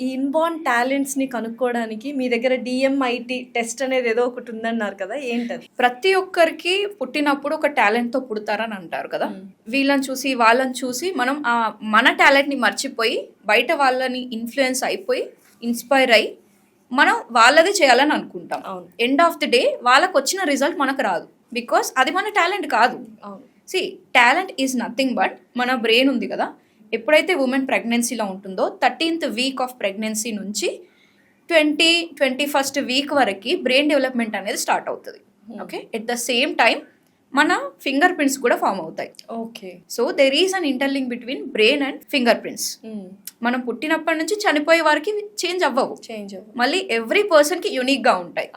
ఈ ఇన్బార్న్ టాలెంట్స్ని కనుక్కోవడానికి మీ దగ్గర డిఎంఐటి టెస్ట్ అనేది ఏదో ఒకటి ఉందన్నారు కదా, ఏంటది? ప్రతి ఒక్కరికి పుట్టినప్పుడు ఒక టాలెంట్తో పుడతారని అంటారు కదా. వీళ్ళని చూసి వాళ్ళని చూసి మనం మన టాలెంట్ని మర్చిపోయి బయట వాళ్ళని ఇన్ఫ్లుయెన్స్ అయిపోయి ఇన్స్పైర్ అయ్యి మనం వాళ్ళది చేయాలని అనుకుంటాం. ఎండ్ ఆఫ్ ది డే వాళ్ళకి వచ్చిన రిజల్ట్ మనకు రాదు, బికాస్ అది మన టాలెంట్ కాదు. See talent is nothing but మన బ్రెయిన్ ఉంది కదా, ఎప్పుడైతే ఉమెన్ ప్రెగ్నెన్సీలో ఉంటుందో 13th వీక్ ఆఫ్ ప్రెగ్నెన్సీ నుంచి 21st వీక్ వరకు బ్రెయిన్ డెవలప్మెంట్ అనేది స్టార్ట్ అవుతుంది. Okay, at the same time మన ఫింగర్ ప్రింట్స్ కూడా ఫామ్ అవుతాయి. Okay, so there is an interlink between brain and finger prints. మనం పుట్టినప్పటి నుంచి చనిపోయే వారికి చేంజ్ అవ్వవు, మళ్ళీ ఎవ్రీ పర్సన్ కి యూనిక్ గా ఉంటాయి.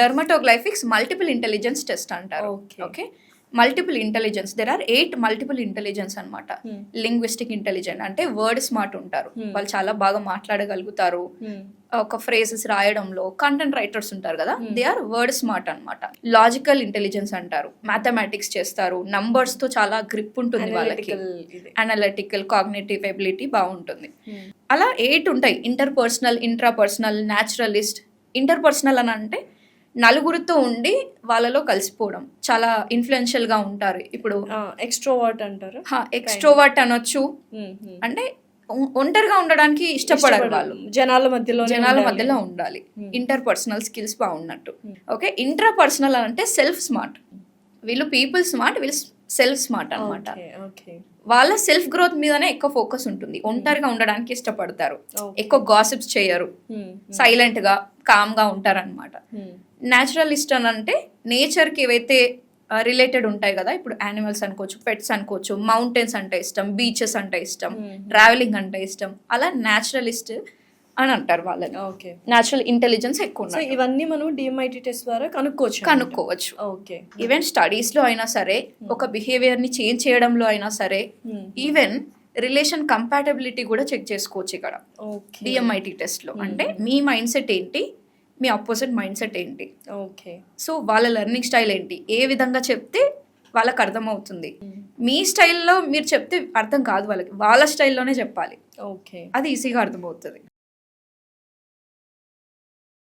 డర్మటోగ్లైఫిక్స్ మల్టిపుల్ ఇంటెలిజెన్స్ టెస్ట్ అంటారు. Okay, multiple intelligence, there are 8 multiple intelligence అనమాట. లింగ్విస్టిక్ ఇంటెలిజెంట్ అంటే వర్డ్ స్మార్ట్ ఉంటారు, వాళ్ళు చాలా బాగా మాట్లాడగలుగుతారు. ఒక ఫ్రేజెస్ రాయడంలో కంటెంట్ రైటర్స్ ఉంటారు కదా, దే ఆర్ వర్డ్ స్మార్ట్ అనమాట. లాజికల్ ఇంటెలిజెన్స్ అంటారు, మ్యాథమెటిక్స్ చేస్తారు, నంబర్స్ తో చాలా గ్రిప్ ఉంటుంది వాళ్ళకి. అనలిటికల్, కాగ్నిటివ్ ఎబిలిటీ బాగుంటుంది. అలా 8 ఉంటాయి. Interpersonal, intrapersonal, naturalist. ఇంటర్పర్సనల్ అని అంటే నలుగురితో ఉండి వాళ్ళలో కలిసిపోవడం, చాలా ఇన్ఫ్లుయెన్షియల్ గా ఉంటారు. ఇప్పుడు ఎక్స్ట్రోవర్ట్ అంటారు, ఎక్స్ట్రోవర్ట్ అనొచ్చు. అంటే ఒంటరిగా ఉండడానికి ఇష్టపడరు వాళ్ళు, జనాల మధ్యలో ఉండాలి. ఇంటర్పర్సనల్ స్కిల్స్ బాగున్నట్టు. ఓకే, ఇంట్రాపర్సనల్ అంటే సెల్ఫ్ స్మార్ట్. వీళ్ళు పీపుల్ స్మార్ట్, వీళ్ళు సెల్ఫ్ స్మార్ట్ అనమాట. వాళ్ళ సెల్ఫ్ గ్రోత్ మీదనే ఎక్కువ ఫోకస్ ఉంటుంది, ఒంటరిగా ఉండడానికి ఇష్టపడతారు, ఎక్కువ గాసిప్స్ చేయరు, సైలెంట్ గా కామ్ గా ఉంటారు అనమాట. న్యాచురలిస్ట్ అని అంటే నేచర్ కి ఏవైతే రిలేటెడ్ ఉంటాయి కదా, ఇప్పుడు యానిమల్స్ అనుకోవచ్చు, పెట్స్ అనుకోవచ్చు, మౌంటైన్స్ అంటే ఇష్టం, బీచెస్ అంటే ఇష్టం, ట్రావెలింగ్ అంటే ఇష్టం, అలా న్యాచురలిస్ట్ అని అంటారు వాళ్ళని. ఓకే, న్యాచురల్ ఇంటెలిజెన్స్ ఎక్కువ. ఇవన్నీ మనం డిఎంఐటి టెస్ట్ ద్వారా కనుక్కోవచ్చు. ఓకే, ఈవెన్ స్టడీస్ లో అయినా సరే, ఒక బిహేవియర్ ని చేంజ్ చేయడంలో అయినా సరే, ఈవెన్ రిలేషన్ కంపాటబిలిటీ కూడా చెక్ చేసుకోవచ్చు ఇక్కడ డిఎంఐటి టెస్ట్ లో. అంటే మీ మైండ్ సెట్ ఏంటి, మీ ఆపోజిట్ మైండ్ సెట్ ఏంటి, ఓకే, సో వాళ్ళ లెర్నింగ్ స్టైల్ ఏంటి, ఏ విధంగా చెప్తే వాళ్ళకి అర్థం అవుతుంది. మీ స్టైల్లో మీరు చెప్తే అర్థం కాదు వాళ్ళకి, వాళ్ళ స్టైల్లోనే చెప్పాలి. ఓకే, అది ఈజీగా అర్థమవుతుంది.